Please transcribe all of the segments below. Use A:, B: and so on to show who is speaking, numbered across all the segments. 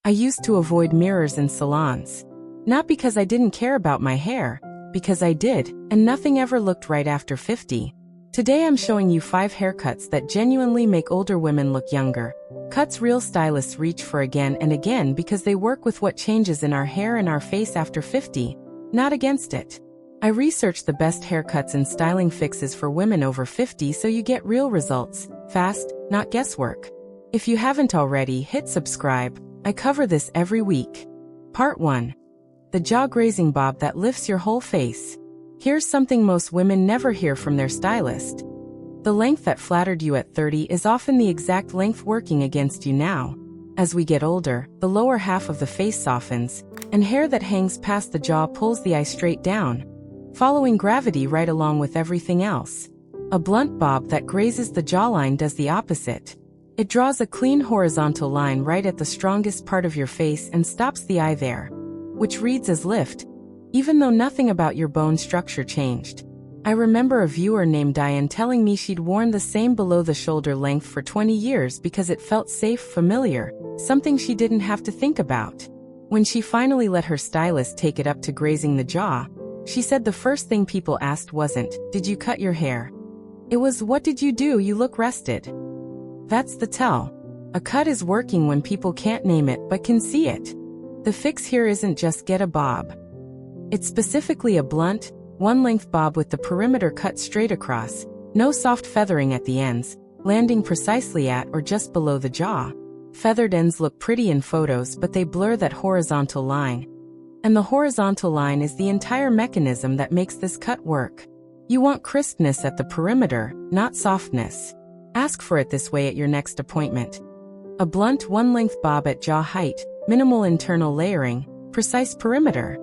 A: I used to avoid mirrors in salons. Not because I didn't care about my hair, because I did, and nothing ever looked right after 50. Today I'm showing you 5 haircuts that genuinely make older women look younger. Cuts real stylists reach for again and again because they work with what changes in our hair and our face after 50, not against it. I researched the best haircuts and styling fixes for women over 50 so you get real results, fast, not guesswork. If you haven't already, hit subscribe. I cover this every week. Part 1. The jaw-grazing bob that lifts your whole face. Here's something most women never hear from their stylist. The length that flattered you at 30 is often the exact length working against you now. As we get older, the lower half of the face softens, and hair that hangs past the jaw pulls the eye straight down, following gravity right along with everything else. A blunt bob that grazes the jawline does the opposite. It draws a clean horizontal line right at the strongest part of your face and stops the eye there, which reads as lift, even though nothing about your bone structure changed. I remember a viewer named Diane telling me she'd worn the same below-the-shoulder length for 20 years because it felt safe, familiar, something she didn't have to think about. When she finally let her stylist take it up to grazing the jaw, she said the first thing people asked wasn't, "Did you cut your hair?" It was, "What did you do? You look rested." That's the tell. A cut is working when people can't name it but can see it. The fix here isn't just get a bob. It's specifically a blunt, one-length bob with the perimeter cut straight across, no soft feathering at the ends, landing precisely at or just below the jaw. Feathered ends look pretty in photos, but they blur that horizontal line. And the horizontal line is the entire mechanism that makes this cut work. You want crispness at the perimeter, not softness. Ask for it this way at your next appointment. A blunt one-length bob at jaw height, minimal internal layering, precise perimeter.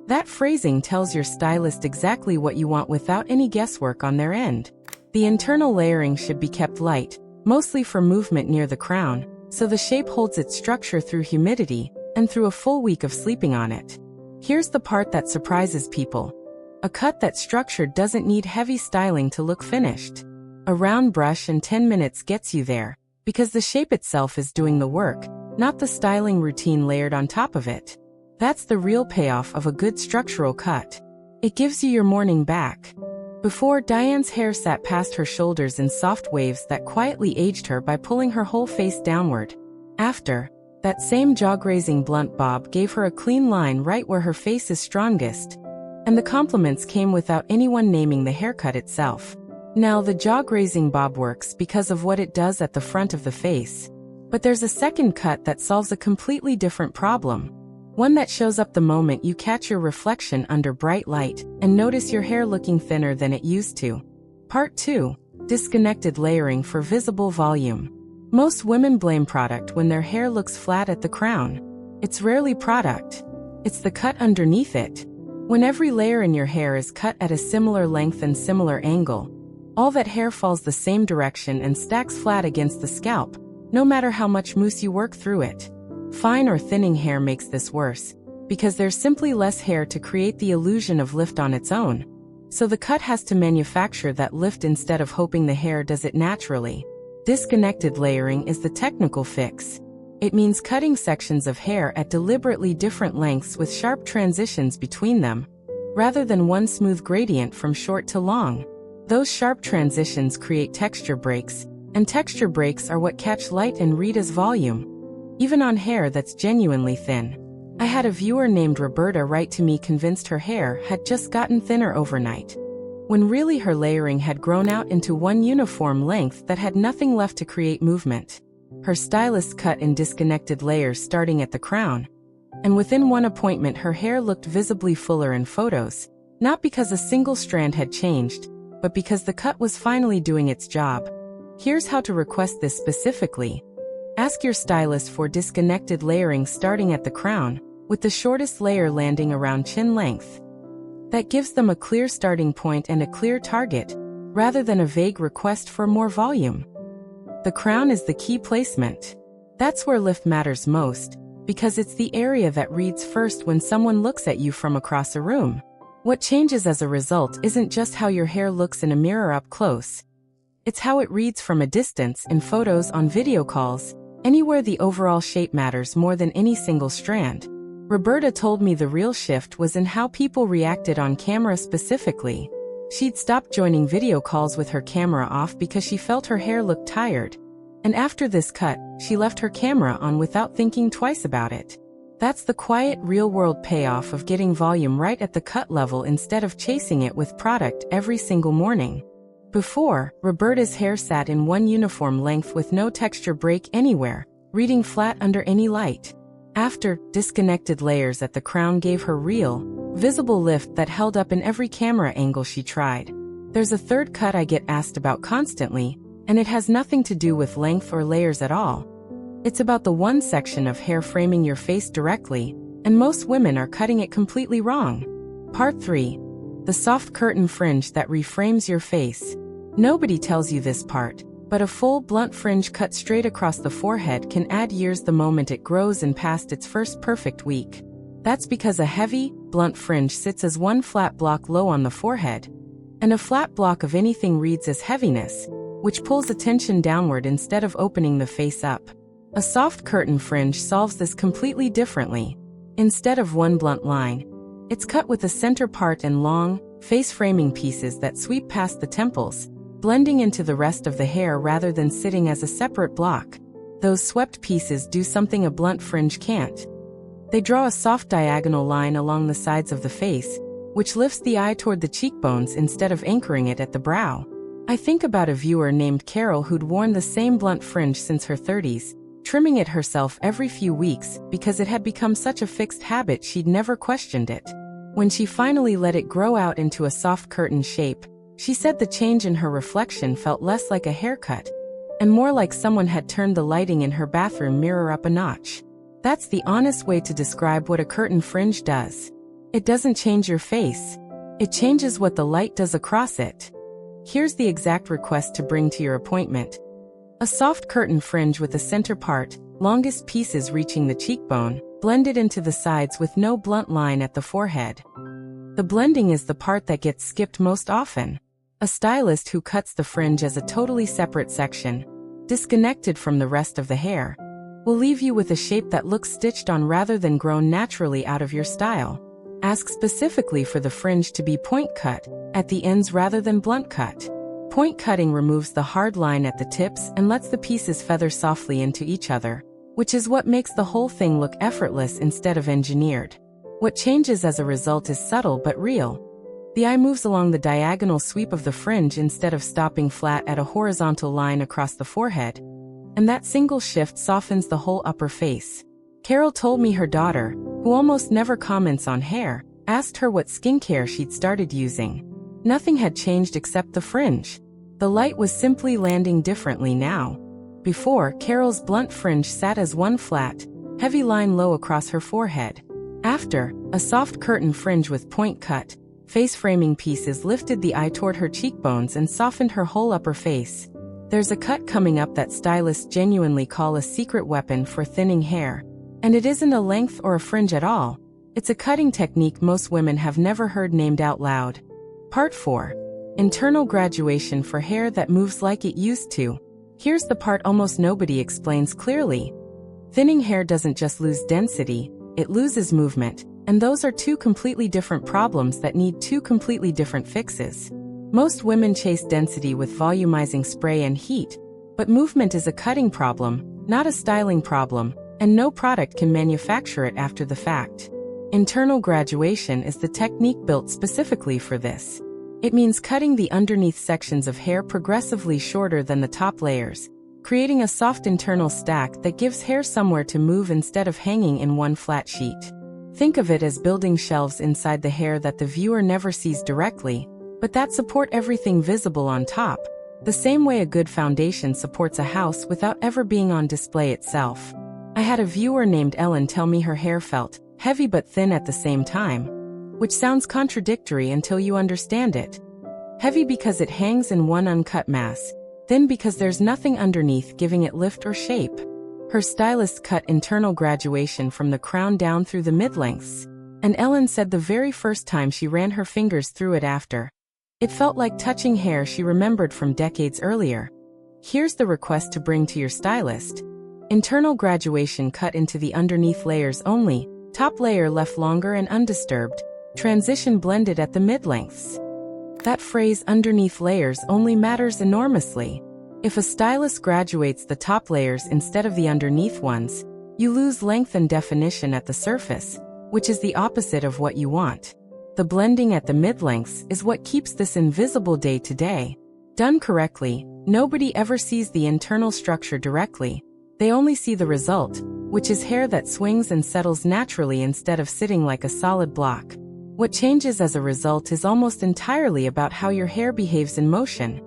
A: That phrasing tells your stylist exactly what you want without any guesswork on their end. The internal layering should be kept light, mostly for movement near the crown, so the shape holds its structure through humidity and through a full week of sleeping on it. Here's the part that surprises people. A cut that's structured doesn't need heavy styling to look finished. A round brush and 10 minutes gets you there, because the shape itself is doing the work, not the styling routine layered on top of it. That's the real payoff of a good structural cut. It gives you your morning back. Before, Diane's hair sat past her shoulders in soft waves that quietly aged her by pulling her whole face downward. After, that same jaw-grazing blunt bob gave her a clean line right where her face is strongest. And the compliments came without anyone naming the haircut itself. Now, the jaw-grazing bob works because of what it does at the front of the face. But there's a second cut that solves a completely different problem. One that shows up the moment you catch your reflection under bright light and notice your hair looking thinner than it used to. Part 2. Disconnected layering for visible volume. Most women blame product when their hair looks flat at the crown. It's rarely product. It's the cut underneath it. When every layer in your hair is cut at a similar length and similar angle, all that hair falls the same direction and stacks flat against the scalp, no matter how much mousse you work through it. Fine or thinning hair makes this worse, because there's simply less hair to create the illusion of lift on its own. So the cut has to manufacture that lift instead of hoping the hair does it naturally. Disconnected layering is the technical fix. It means cutting sections of hair at deliberately different lengths with sharp transitions between them, rather than one smooth gradient from short to long. Those sharp transitions create texture breaks, and texture breaks are what catch light and read as volume, even on hair that's genuinely thin. I had a viewer named Roberta write to me convinced her hair had just gotten thinner overnight, when really her layering had grown out into one uniform length that had nothing left to create movement. Her stylist cut in disconnected layers starting at the crown, and within one appointment her hair looked visibly fuller in photos, not because a single strand had changed, but because the cut was finally doing its job. Here's how to request this specifically. Ask your stylist for disconnected layering starting at the crown, with the shortest layer landing around chin length. That gives them a clear starting point and a clear target, rather than a vague request for more volume. The crown is the key placement. That's where lift matters most, because it's the area that reads first when someone looks at you from across a room. What changes as a result isn't just how your hair looks in a mirror up close. It's how it reads from a distance in photos, on video calls, Anywhere the overall shape matters more than any single strand. Roberta told me the real shift was in how people reacted on camera specifically. She'd stopped joining video calls with her camera off because she felt her hair looked tired. And after this cut, she left her camera on without thinking twice about it. That's the quiet, real-world payoff of getting volume right at the cut level instead of chasing it with product every single morning. Before, Roberta's hair sat in one uniform length with no texture break anywhere, reading flat under any light. After, disconnected layers at the crown gave her real, visible lift that held up in every camera angle she tried. There's a third cut I get asked about constantly, and it has nothing to do with length or layers at all. It's about the one section of hair framing your face directly, and most women are cutting it completely wrong. Part 3. The soft curtain fringe that reframes your face. Nobody tells you this part, but a full, blunt fringe cut straight across the forehead can add years the moment it grows and past its first perfect week. That's because a heavy, blunt fringe sits as one flat block low on the forehead, and a flat block of anything reads as heaviness, which pulls attention downward instead of opening the face up. A soft curtain fringe solves this completely differently. Instead of one blunt line, it's cut with a center part and long, face-framing pieces that sweep past the temples, blending into the rest of the hair rather than sitting as a separate block. Those swept pieces do something a blunt fringe can't. They draw a soft diagonal line along the sides of the face, which lifts the eye toward the cheekbones instead of anchoring it at the brow. I think about a viewer named Carol who'd worn the same blunt fringe since her 30s, trimming it herself every few weeks because it had become such a fixed habit she'd never questioned it. When she finally let it grow out into a soft curtain shape, she said the change in her reflection felt less like a haircut and more like someone had turned the lighting in her bathroom mirror up a notch. That's the honest way to describe what a curtain fringe does. It doesn't change your face. It changes what the light does across it. Here's the exact request to bring to your appointment. A soft curtain fringe with a center part, longest pieces reaching the cheekbone, blended into the sides with no blunt line at the forehead. The blending is the part that gets skipped most often. A stylist who cuts the fringe as a totally separate section, disconnected from the rest of the hair, will leave you with a shape that looks stitched on rather than grown naturally out of your style. Ask specifically for the fringe to be point cut at the ends rather than blunt cut. Point cutting removes the hard line at the tips and lets the pieces feather softly into each other, which is what makes the whole thing look effortless instead of engineered. What changes as a result is subtle but real. The eye moves along the diagonal sweep of the fringe instead of stopping flat at a horizontal line across the forehead, and that single shift softens the whole upper face. Carol told me her daughter, who almost never comments on hair, asked her what skincare she'd started using. Nothing had changed except the fringe. The light was simply landing differently now. Before, Carol's blunt fringe sat as one flat, heavy line low across her forehead. After, a soft curtain fringe with point cut, face-framing pieces lifted the eye toward her cheekbones and softened her whole upper face. There's a cut coming up that stylists genuinely call a secret weapon for thinning hair. And it isn't a length or a fringe at all. It's a cutting technique most women have never heard named out loud. Part 4. Internal graduation for hair that moves like it used to. Here's the part almost nobody explains clearly. Thinning hair doesn't just lose density, it loses movement, and those are two completely different problems that need two completely different fixes. Most women chase density with volumizing spray and heat, but movement is a cutting problem, not a styling problem, and no product can manufacture it after the fact. Internal graduation is the technique built specifically for this. It means cutting the underneath sections of hair progressively shorter than the top layers, creating a soft internal stack that gives hair somewhere to move instead of hanging in one flat sheet. Think of it as building shelves inside the hair that the viewer never sees directly, but that support everything visible on top, the same way a good foundation supports a house without ever being on display itself. I had a viewer named Ellen tell me her hair felt heavy but thin at the same time, which sounds contradictory until you understand it. Heavy because it hangs in one uncut mass, thin because there's nothing underneath giving it lift or shape. Her stylist cut internal graduation from the crown down through the mid-lengths, and Ellen said the very first time she ran her fingers through it after, it felt like touching hair she remembered from decades earlier. Here's the request to bring to your stylist. Internal graduation cut into the underneath layers only, top layer left longer and undisturbed, transition blended at the mid-lengths. That phrase underneath layers only matters enormously. If a stylist graduates the top layers instead of the underneath ones, you lose length and definition at the surface, which is the opposite of what you want. The blending at the mid-lengths is what keeps this invisible day to day. Done correctly, nobody ever sees the internal structure directly. They only see the result, which is hair that swings and settles naturally instead of sitting like a solid block. What changes as a result is almost entirely about how your hair behaves in motion.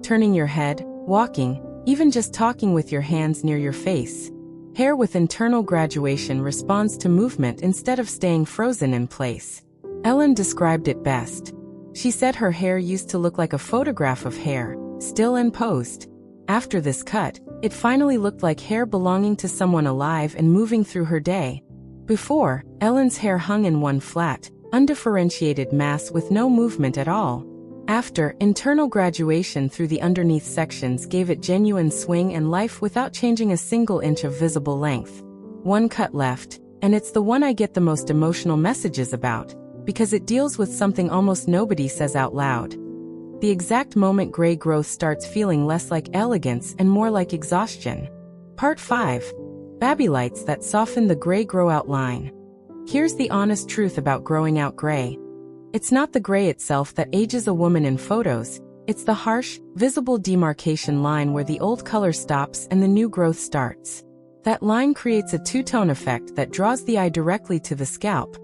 A: Turning your head, walking, even just talking with your hands near your face. Hair with internal graduation responds to movement instead of staying frozen in place. Ellen described it best. She said her hair used to look like a photograph of hair, still and posed. After this cut, it finally looked like hair belonging to someone alive and moving through her day. Before, Ellen's hair hung in one flat, undifferentiated mass with no movement at all. After, internal graduation through the underneath sections gave it genuine swing and life without changing a single inch of visible length. One cut left, and it's the one I get the most emotional messages about, because it deals with something almost nobody says out loud. The exact moment gray growth starts feeling less like elegance and more like exhaustion. Part 5. Baby lights that soften the gray grow out line. Here's the honest truth about growing out gray. It's not the gray itself that ages a woman in photos, it's the harsh, visible demarcation line where the old color stops and the new growth starts. That line creates a two-tone effect that draws the eye directly to the scalp.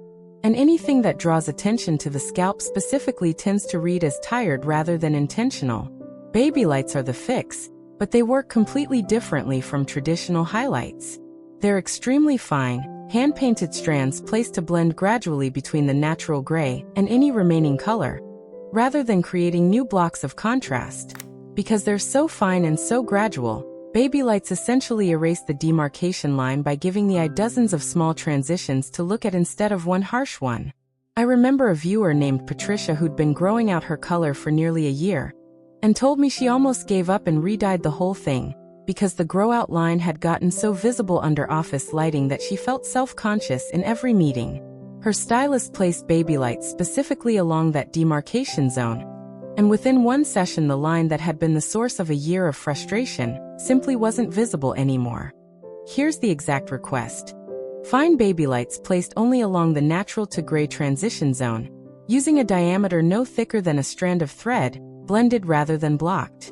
A: And anything that draws attention to the scalp specifically tends to read as tired rather than intentional. Baby lights are the fix, but they work completely differently from traditional highlights. They're extremely fine, hand-painted strands placed to blend gradually between the natural gray and any remaining color, rather than creating new blocks of contrast. Because they're so fine and so gradual, baby lights essentially erase the demarcation line by giving the eye dozens of small transitions to look at instead of one harsh one. I remember a viewer named Patricia who'd been growing out her color for nearly a year, and told me she almost gave up and re-dyed the whole thing, because the grow-out line had gotten so visible under office lighting that she felt self-conscious in every meeting. Her stylist placed baby lights specifically along that demarcation zone, and within one session the line that had been the source of a year of frustration simply wasn't visible anymore. Here's the exact request. Find baby lights placed only along the natural to gray transition zone, using a diameter no thicker than a strand of thread, blended rather than blocked.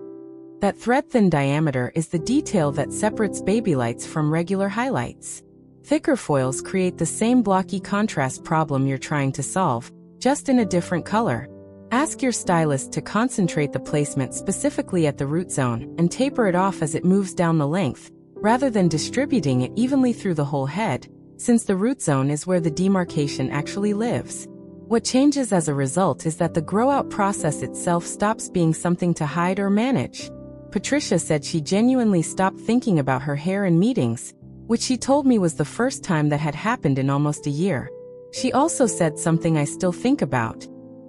A: That thread-thin diameter is the detail that separates baby lights from regular highlights. Thicker foils create the same blocky contrast problem you're trying to solve, just in a different color. Ask your stylist to concentrate the placement specifically at the root zone and taper it off as it moves down the length, rather than distributing it evenly through the whole head, since the root zone is where the demarcation actually lives. What changes as a result is that the grow-out process itself stops being something to hide or manage. Patricia said she genuinely stopped thinking about her hair in meetings, which she told me was the first time that had happened in almost a year. She also said something I still think about.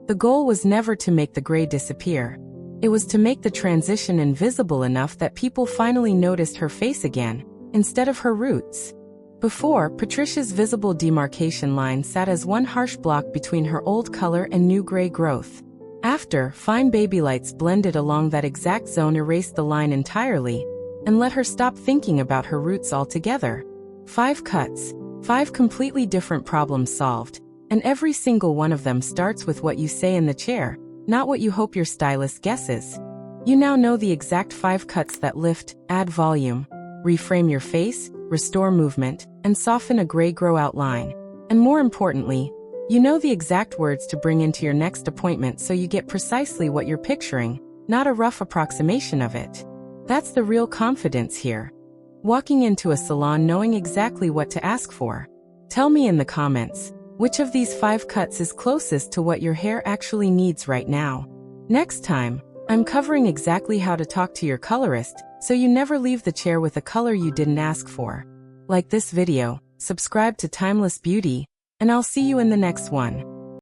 A: The goal was never to make the gray disappear. It was to make the transition invisible enough that people finally noticed her face again, instead of her roots. Before, Patricia's visible demarcation line sat as one harsh block between her old color and new gray growth. After, fine baby lights blended along that exact zone erased the line entirely, and let her stop thinking about her roots altogether. 5 cuts, 5 completely different problems solved. And every single one of them starts with what you say in the chair, not what you hope your stylist guesses. You now know the exact 5 cuts that lift, add volume, reframe your face, restore movement, and soften a gray grow-out line. And more importantly, you know the exact words to bring into your next appointment so you get precisely what you're picturing, not a rough approximation of it. That's the real confidence here. Walking into a salon knowing exactly what to ask for. Tell me in the comments, which of these 5 cuts is closest to what your hair actually needs right now? Next time, I'm covering exactly how to talk to your colorist so you never leave the chair with a color you didn't ask for. Like this video, subscribe to Timeless Beauty, and I'll see you in the next one.